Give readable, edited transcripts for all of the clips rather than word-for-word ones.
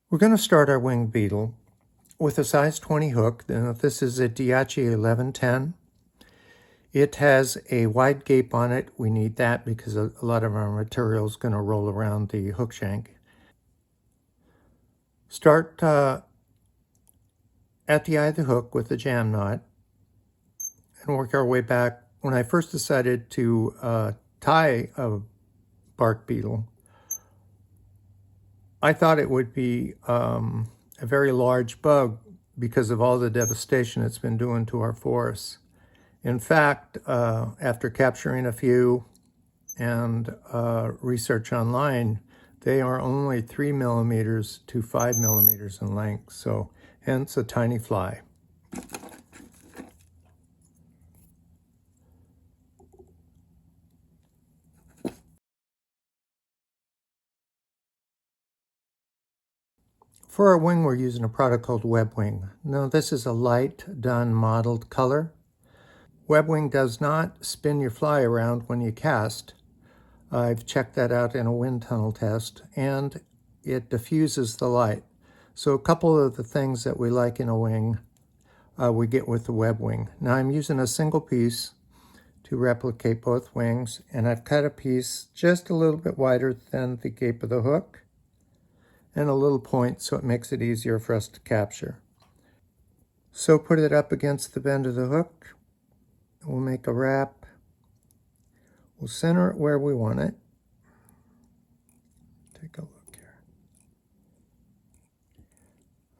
We're going to start our winged beetle with a size 20 hook. Now, this is a Diachi 1110. It has a wide gape on it. We need that because a lot of our material is going to roll around the hook shank. Start at the eye of the hook with the jam knot and work our way back. When I first decided to tie a bark beetle, I thought it would be a very large bug because of all the devastation it's been doing to our forests. In fact, after capturing a few and research online, they are only 3 millimeters to 5 millimeters in length, so hence a tiny fly. For our wing, we're using a product called Webwing. Now, this is a light done modeled color. Webwing does not spin your fly around when you cast. I've checked that out in a wind tunnel test, and it diffuses the light. So a couple of the things that we like in a wing, we get with the Webwing. Now I'm using a single piece to replicate both wings, and I've cut a piece just a little bit wider than the gape of the hook, and a little point so it makes it easier for us to capture. So put it up against the bend of the hook. We'll make a wrap. We'll center it where we want it. Take a look here.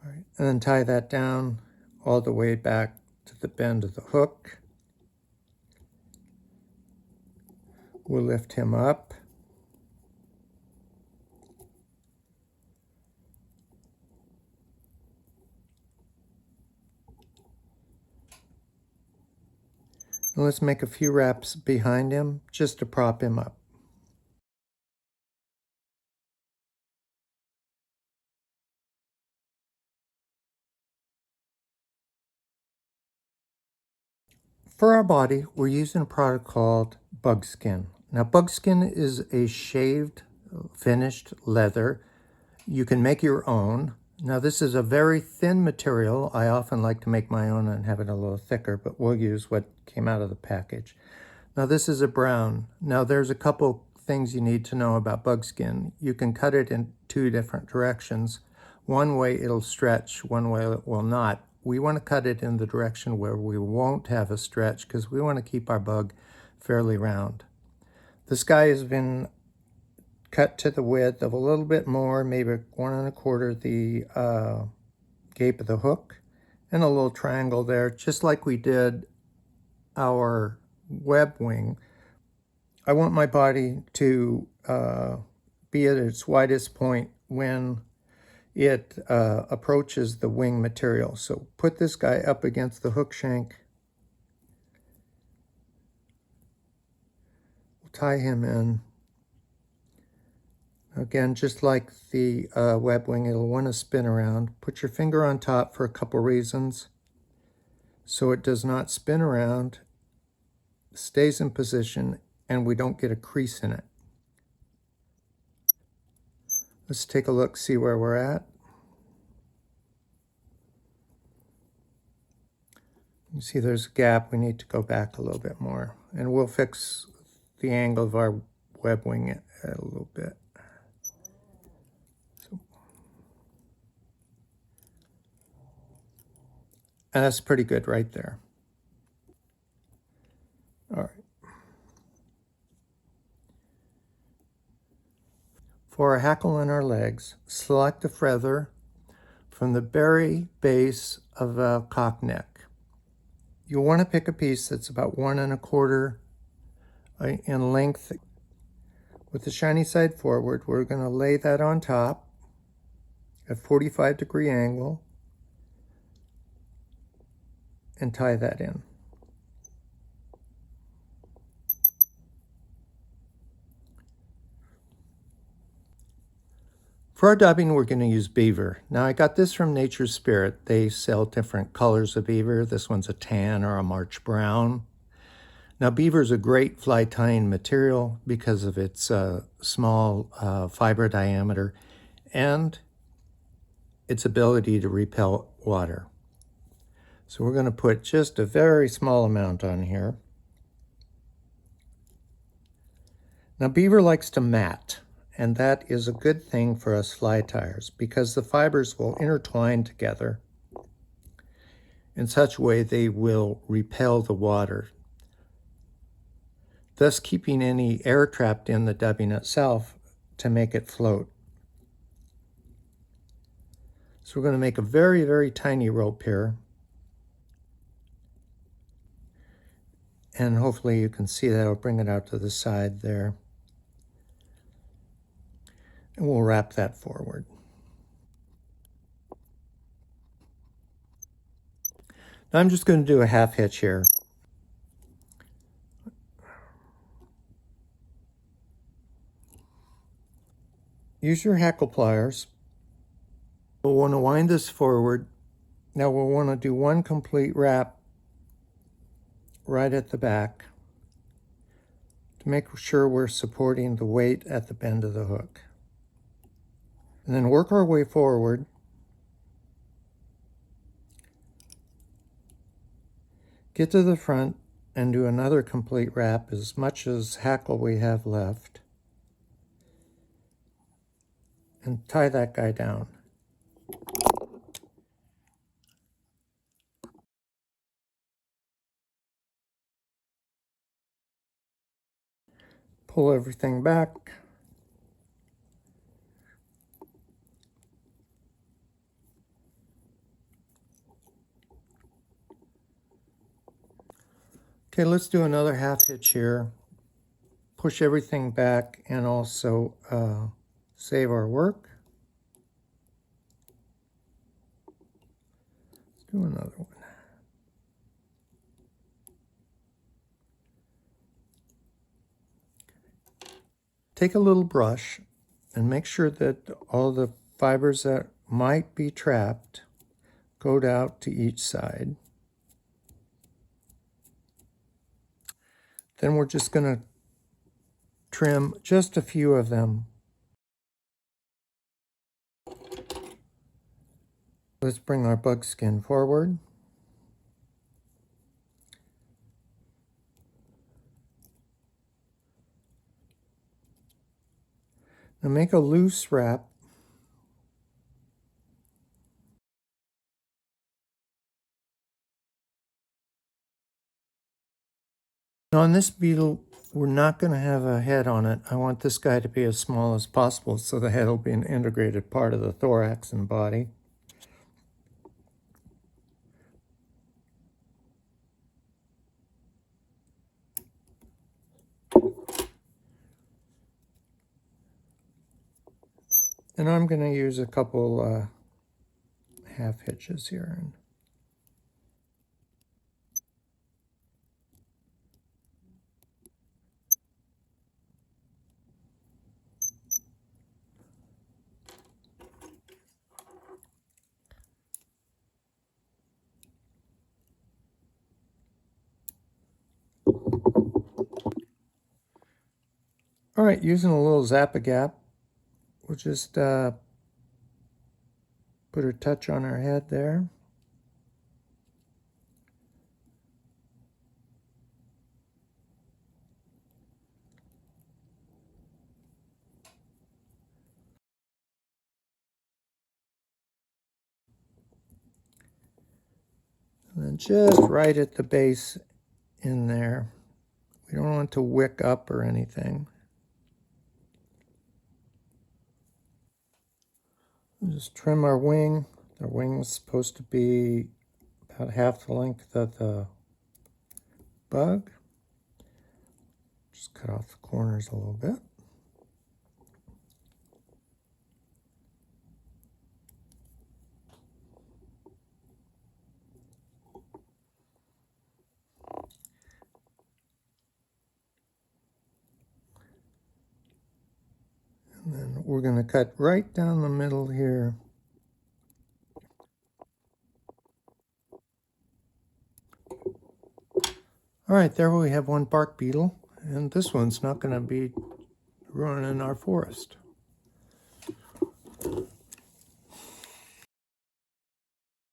All right, and then tie that down all the way back to the bend of the hook. We'll lift him up. And let's make a few wraps behind him just to prop him up. For our body, we're using a product called Bugskin. Now, Bugskin is a shaved, finished leather. You can make your own. Now, this is a very thin material. I often like to make my own and have it a little thicker, but we'll use what came out of the package. Now, this is a brown. Now, there's a couple things you need to know about bugskin. You can cut it in two different directions. One way it'll stretch, one way it will not. We want to cut it in the direction where we won't have a stretch because we want to keep our bug fairly round. This guy has been cut to the width of a little bit more, maybe 1 1/4 the gape of the hook, and a little triangle there, just like we did our web wing. I want my body to be at its widest point when it approaches the wing material. So put this guy up against the hook shank. We'll tie him in. Again, just like the web wing, it'll want to spin around. Put your finger on top for a couple reasons. So it does not spin around, stays in position, and we don't get a crease in it. Let's take a look, see where we're at. You see there's a gap. We need to go back a little bit more. And we'll fix the angle of our web wing a little bit. And that's pretty good right there. All right. For our hackle and our legs, select a feather from the very base of a cock neck. You'll want to pick a piece that's about 1 1/4 in length. With the shiny side forward, we're going to lay that on top at 45-degree angle and tie that in. For our dubbing, we're going to use beaver. Now, I got this from Nature's Spirit. They sell different colors of beaver. This one's a tan or a March brown. Now, beaver is a great fly tying material because of its small fiber diameter, and its ability to repel water. So we're going to put just a very small amount on here. Now beaver likes to mat, and that is a good thing for us fly tyers because the fibers will intertwine together in such a way they will repel the water, thus keeping any air trapped in the dubbing itself to make it float. So we're going to make a very, very tiny rope here. And hopefully you can see that. I'll bring it out to the side there. And we'll wrap that forward. Now I'm just going to do a half hitch here. Use your hackle pliers. We'll want to wind this forward. Now we'll want to do one complete wrap right at the back to make sure we're supporting the weight at the bend of the hook. And then work our way forward. Get to the front and do another complete wrap, as much as hackle we have left. And tie that guy down. Pull everything back. Okay, let's do another half hitch here. Push everything back and also save our work. Let's do another one. Take a little brush and make sure that all the fibers that might be trapped go out to each side. Then we're just going to trim just a few of them. Let's bring our bug skin forward. Now make a loose wrap. Now on this beetle, we're not going to have a head on it. I want this guy to be as small as possible so the head will be an integrated part of the thorax and body. And I'm going to use a couple half hitches here. All right, using a little Zap-A-Gap, we'll just put a touch on our head there. And then just right at the base in there. We don't want to wick up or anything. We'll just trim our wing. The wing is supposed to be about half the length of the bug. Just cut off the corners a little bit. And then we're going to cut right down the middle here. All right, there we have one bark beetle, and this one's not going to be ruining our forest.